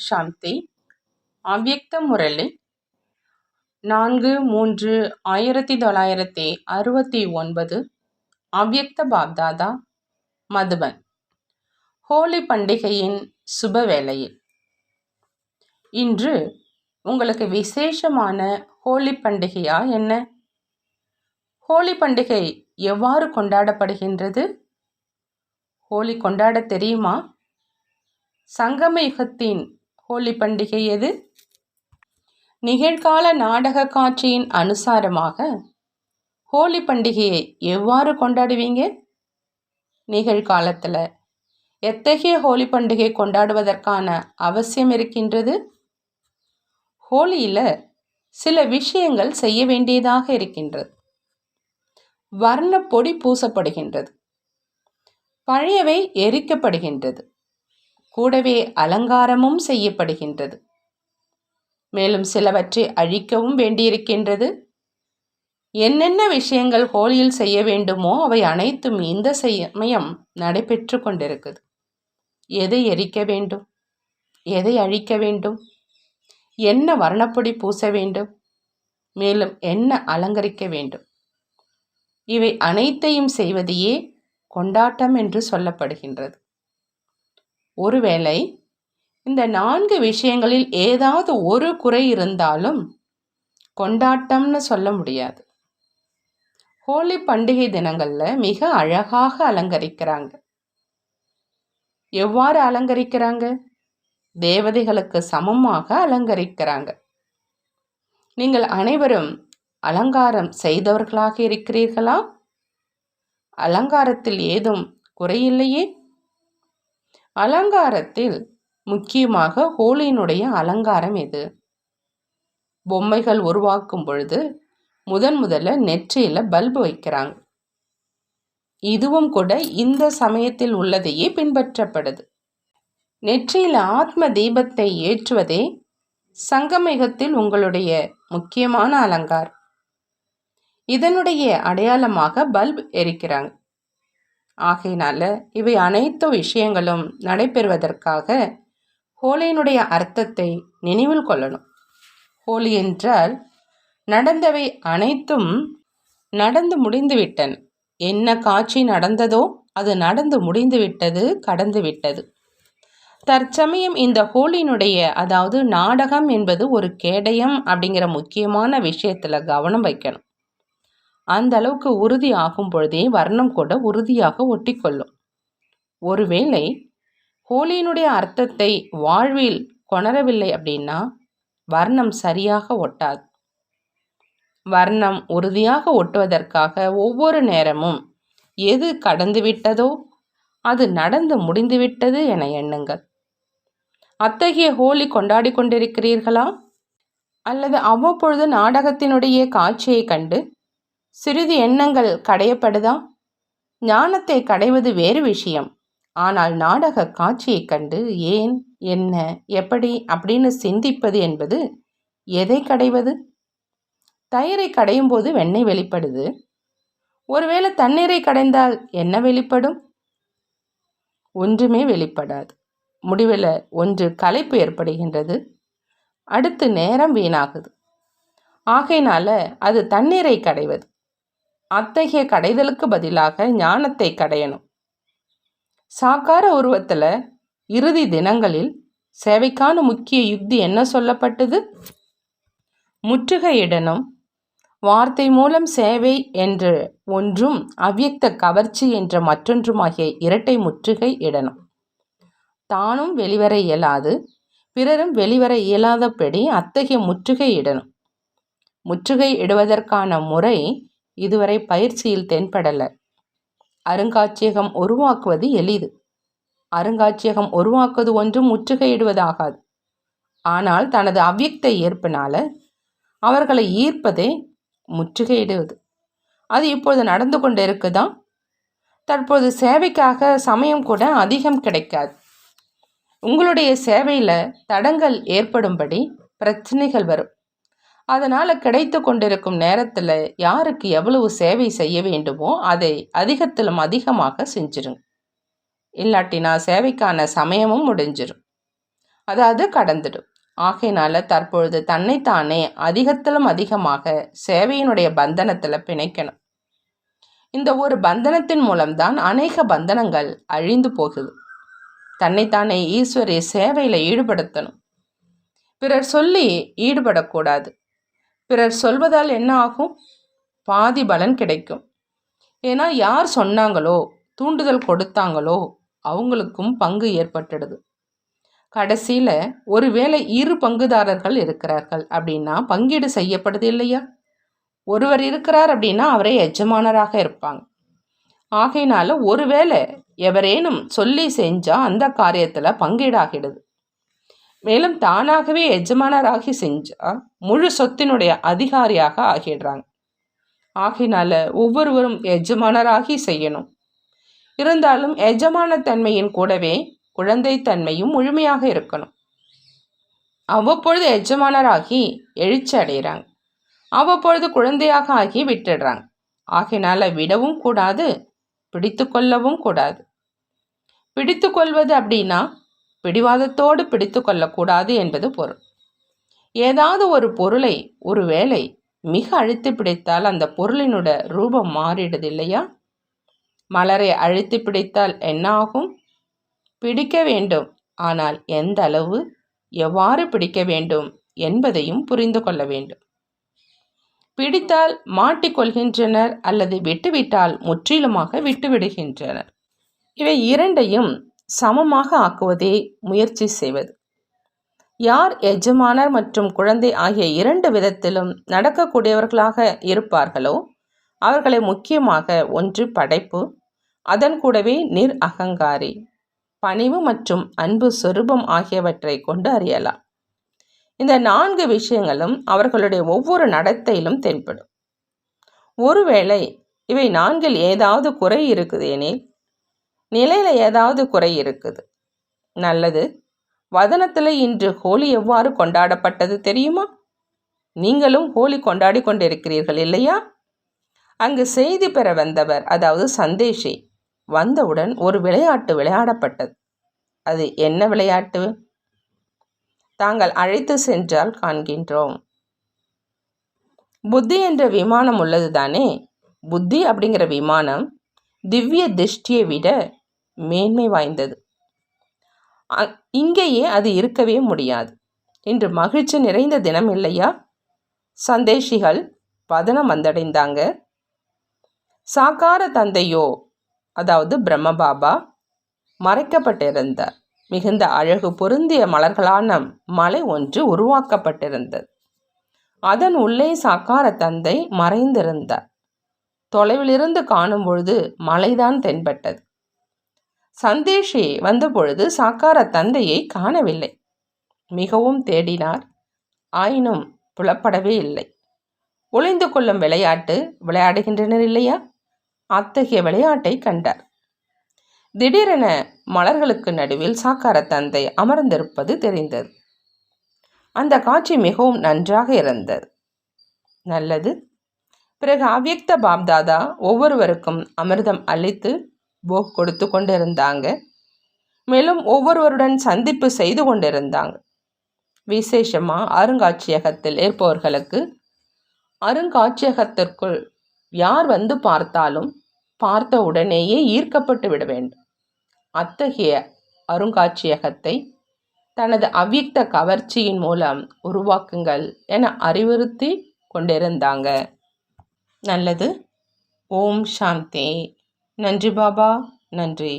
சாந்தி அவ்யக்த முரளி 4-3-1969 அவ்யக்த பாப்தாதா மதுபன். ஹோலி பண்டிகையின் சுப வேளையில் இன்று உங்களுக்கு விசேஷமான ஹோலி பண்டிகையா என்ன? ஹோலி பண்டிகை எவ்வாறு கொண்டாடப்படுகின்றது? ஹோலி கொண்டாட தெரியுமா? சங்கம யுகத்தின் ஹோலி பண்டிகை எது? நிகழ்கால நாடக காட்சியின் அனுசாரமாக ஹோலி பண்டிகையை எவ்வாறு கொண்டாடுவீங்க? நிகழ்காலத்தில் எத்தகைய ஹோலி பண்டிகை கொண்டாடுவதற்கான அவசியம் இருக்கின்றது? ஹோலியில் சில விஷயங்கள் செய்ய வேண்டியதாக இருக்கின்றது. வர்ண பொடி பூசப்படுகின்றது, பழையவை எரிக்கப்படுகின்றது, கூடவே அலங்காரமும் செய்யப்படுகின்றது. மேலும் சிலவற்றை அழிக்கவும் வேண்டியிருக்கின்றது. என்னென்ன விஷயங்கள் ஹோலியில் செய்ய வேண்டுமோ அவை அனைத்தும் இந்த சமயம் நடைபெற்று கொண்டிருக்குது. எதை எரிக்க வேண்டும், எதை அழிக்க வேண்டும், என்ன வர்ணப்பொடி பூச வேண்டும், மேலும் என்ன அலங்கரிக்க வேண்டும், இவை அனைத்தையும் செய்வதையே கொண்டாட்டம் என்று சொல்லப்படுகின்றது. ஒருவேளை இந்த 4 விஷயங்களில் ஏதாவது ஒரு குறை இருந்தாலும் கொண்டாட்டம்னு சொல்ல முடியாது. ஹோலி பண்டிகை தினங்களில் மிக அழகாக அலங்கரிக்கிறாங்க. எவ்வாறு அலங்கரிக்கிறாங்க? தேவதைகளுக்கு சமமாக அலங்கரிக்கிறாங்க. நீங்கள் அனைவரும் அலங்காரம் செய்தவர்களாக இருக்கிறீர்களா? அலங்காரத்தில் ஏதும் குறையில்லையே? அலங்காரத்தில் முக்கியமாக ஹோலியினுடைய அலங்காரம் எது? பொம்மைகள் உருவாக்கும் பொழுது முதல்ல நெற்றியில பல்பு வைக்கிறாங்க. இதுவும் கூட இந்த சமயத்தில் உள்ளதையே பின்பற்றப்படுது. நெற்றியில ஆத்ம தீபத்தை ஏற்றுவதே சங்கமயுகத்தில் உங்களுடைய முக்கியமான அலங்காரம். இதனுடைய அடையாளமாக பல்ப் எரிக்கிறாங்க. ஆகையினால இவை அனைத்து விஷயங்களும் நடைபெறுவதற்காக ஹோலியினுடைய அர்த்தத்தை நினைவில் கொள்ளணும். ஹோலி என்றால் நடந்தவை அனைத்தும் நடந்து முடிந்துவிட்டன. என்ன காட்சி நடந்ததோ அது நடந்து முடிந்து விட்டது, கடந்து விட்டது. தற்சமயம் இந்த ஹோலியினுடைய அதாவது நாடகம் என்பது ஒரு கேடயம் அப்படிங்கிற முக்கியமான விஷயத்துல கவனம் வைக்கணும். அந்த அளவுக்கு உறுதி ஆகும் பொழுதே வர்ணம் கூட உறுதியாக ஒட்டி கொள்ளும். ஒருவேளை ஹோலியினுடைய அர்த்தத்தை வாழ்வில் கொணரவில்லை அப்படின்னா வர்ணம் சரியாக ஒட்டாது. வர்ணம் உறுதியாக ஒட்டுவதற்காக ஒவ்வொரு நேரமும் எது கடந்து விட்டதோ அது நடந்து முடிந்துவிட்டது என எண்ணுங்கள். அத்தகைய ஹோலி கொண்டாடி கொண்டிருக்கிறீர்களா? அல்லது அவ்வப்பொழுது நாடகத்தினுடைய காட்சியை கண்டு சிறிது எண்ணங்கள் கடையப்படுதா? ஞானத்தை கடைவது வேறு விஷயம். ஆனால் நாடக காட்சியை கண்டு ஏன், என்ன, எப்படி அப்படின்னு சிந்திப்பது என்பது எதை கடைவது? தயிரை கடையும் போது வெண்ணெய் வெளிப்படுது. ஒருவேளை தண்ணீரை கடைந்தால் என்ன வெளிப்படும்? ஒன்றுமே வெளிப்படாது. முடிவில் ஒன்று களைப்பு ஏற்படுகின்றது, அடுத்து நேரம் வீணாகுது. ஆகையினால அது தண்ணீரை கடைவது. அத்தகைய கடைதலுக்கு பதிலாக ஞானத்தை கடையணும். சாக்கார உருவத்தில் இறுதி தினங்களில் சேவைக்கான முக்கிய யுக்தி என்ன சொல்லப்பட்டது? முற்றுகையிடணும். வார்த்தை மூலம் சேவை என்ற ஒன்றும் அவ்யக்த கவர்ச்சி என்ற மற்றொன்றுமாகிய இரட்டை முற்றுகை இடணும். தானும் வெளிவர இயலாது, பிறரும் வெளிவர இயலாதபடி அத்தகைய முற்றுகை இடணும். முற்றுகை இடுவதற்கான முறை இதுவரை பயிற்சியில் தென்படலை. அருங்காட்சியகம் உருவாக்குவது எளிது. அருங்காட்சியகம் உருவாக்குவது ஒன்றும் முற்றுகையிடுவதாகாது. ஆனால் தனது அவ்யக்த ஈர்ப்பினால அவர்களை ஈர்ப்பதே முற்றுகையிடுவது. அது இப்பொழுது நடந்து கொண்டு இருக்குதான். தற்போது சேவைக்காக சமயம் கூட அதிகம் கிடைக்காது. உங்களுடைய சேவையில் தடங்கள் ஏற்படும்படி பிரச்சனைகள் வரும். அதனால் கிடைத்து கொண்டிருக்கும் நேரத்தில் யாருக்கு எவ்வளவு சேவை செய்ய வேண்டுமோ அதை அதிகத்திலும் அதிகமாக செஞ்சிருங்க. இல்லாட்டினா சேவைக்கான சமயமும் முடிஞ்சிடும். அதாவது கடந்துடும். ஆகையினால தற்பொழுது தன்னைத்தானே அதிகத்திலும் அதிகமாக சேவையினுடைய பந்தனத்தில் பிணைக்கணும். இந்த ஒரு பந்தனத்தின் மூலம்தான் அநேக பந்தனங்கள் அழிந்து போகுது. தன்னைத்தானே ஈஸ்வரிய சேவையில் ஈடுபடுத்தணும். பிறர் சொல்லி ஈடுபடக்கூடாது. பிறர் சொல்வதால் என்ன ஆகும்? பாதி பலன் கிடைக்கும். ஏன்னா யார் சொன்னாங்களோ, தூண்டுதல் கொடுத்தாங்களோ அவங்களுக்கும் பங்கு ஏற்பட்டுடுது. கடைசியில் ஒருவேளை 2 பங்குதாரர்கள் இருக்கிறார்கள் அப்படின்னா பங்கீடு செய்யப்படுது இல்லையா? ஒருவர் இருக்கிறார் அப்படின்னா அவரே எஜமானராக இருப்பாங்க. ஆகையினால ஒருவேளை எவரேனும் சொல்லி செஞ்சால் அந்த காரியத்தில் பங்கீடாகிடுது. மேலும் தானாகவே எஜமானராகி செஞ்சால் முழு சொத்தினுடைய அதிகாரியாக ஆகிடுறாங்க. ஆகையினால ஒவ்வொருவரும் எஜமானராகி செய்யணும். இருந்தாலும் எஜமானத்தன்மையின் கூடவே குழந்தைத்தன்மையும் முழுமையாக இருக்கணும். அவ்வப்பொழுது எஜமானராகி எழுச்சி அடைகிறாங்க, அவ்வப்பொழுது குழந்தையாக ஆகி விட்டுடுறாங்க. ஆகையினால விடவும் கூடாது, பிடித்து கொள்ளவும் கூடாது. பிடித்து கொள்வது அப்படின்னா பிடிவாதத்தோடு பிடித்து கொள்ளக்கூடாது என்பது பொருள். ஏதாவது ஒரு பொருளை ஒரு வேளை மிக அழுத்தி பிடித்தால் அந்த பொருளினோட ரூபம் மாறிடுது இல்லையா? மலரை அழுத்தி பிடித்தால் என்ன ஆகும்? பிடிக்க வேண்டும், ஆனால் எந்த அளவு, எவ்வாறு பிடிக்க வேண்டும் என்பதையும் புரிந்து கொள்ள வேண்டும். பிடித்தால் மாட்டிக்கொள்கின்றனர் அல்லது விட்டுவிட்டால் முற்றிலுமாக விட்டுவிடுகின்றனர். இவை இரண்டையும் சமமாக ஆக்குவதே முயற்சி செய்வது. யார் எஜமானர் மற்றும் குழந்தை ஆகிய 2 விதத்திலும் நடக்கக்கூடியவர்களாக இருப்பார்களோ அவர்களை முக்கியமாக 1 படைப்பு, அதன் கூடவே நிர் அகங்காரி, பணிவு மற்றும் அன்பு சொரூபம் ஆகியவற்றை கொண்டு அறியலாம். இந்த 4 விஷயங்களும் அவர்களுடைய ஒவ்வொரு நடத்தையிலும் தென்படும். ஒருவேளை இவை 4இல் ஏதாவது குறை இருக்குது எனில், நிலையில் ஏதாவது குறை இருக்குது. நல்லது. வதனத்தில் இன்று ஹோலி எவ்வாறு கொண்டாடப்பட்டது தெரியுமா? நீங்களும் ஹோலி கொண்டாடி கொண்டிருக்கிறீர்கள் இல்லையா? அங்கு செய்தி பெற வந்தவர், அதாவது சந்தேஷி வந்தவுடன் ஒரு விளையாட்டு விளையாடப்பட்டது. அது என்ன விளையாட்டு? தாங்கள் அழைத்து சென்றால் காண்கின்றோம். புத்தி என்ற விமானம் உள்ளது தானே? புத்தி அப்படிங்கிற விமானம் திவ்ய திருஷ்டியை விட மேன்மை வாய்ந்தது. இங்கேயே அது இருக்கவே முடியாது. இன்று மகிழ்ச்சி நிறைந்த தினம் இல்லையா? சந்தேஷிகள் வதனம் வந்தடைந்தாங்க. சாக்கார தந்தையோ, அதாவது பிரம்மபாபா மறைக்கப்பட்டிருந்தார். மிகுந்த அழகு பொருந்திய மலர்களான மலை ஒன்று உருவாக்கப்பட்டிருந்தது. அதன் உள்ளே சாக்கார தந்தை மறைந்திருந்தார். தொலைவிலிருந்து காணும் பொழுது மலைதான் தென்பட்டது. சந்தேஷி வந்தபொழுது சாக்கார தந்தையை காணவில்லை. மிகவும் தேடினார், ஆயினும் புலப்படவே இல்லை. ஒளிந்து கொள்ளும் விளையாட்டு விளையாடுகின்றனர் இல்லையா? அத்தகைய விளையாட்டை கண்டார். திடீரென மலர்களுக்கு நடுவில் சாக்கார தந்தை அமர்ந்திருப்பது தெரிந்தது. அந்த காட்சி மிகவும் நன்றாக இருந்தது. நல்லது. பிறகு அவ்யக்த பாப்தாதா ஒவ்வொருவருக்கும் அமிர்தம் அளித்து போக் கொடுத்து கொண்டிருந்தாங்க. மேலும் ஒவ்வொருவருடன் சந்திப்பு செய்து கொண்டிருந்தாங்க. விசேஷமாக அருங்காட்சியகத்தில் இருப்பவர்களுக்கு அருங்காட்சியகத்திற்குள் யார் வந்து பார்த்தாலும் பார்த்த உடனேயே ஈர்க்கப்பட்டு விட வேண்டும். அத்தகைய அருங்காட்சியகத்தை தனது அவ்யக்த கவர்ச்சியின் மூலம் உருவாக்குங்கள் என அறிவுறுத்தி கொண்டிருந்தாங்க. நல்லது. ஓம் சாந்தி. நன்றி பாபா, நன்றி.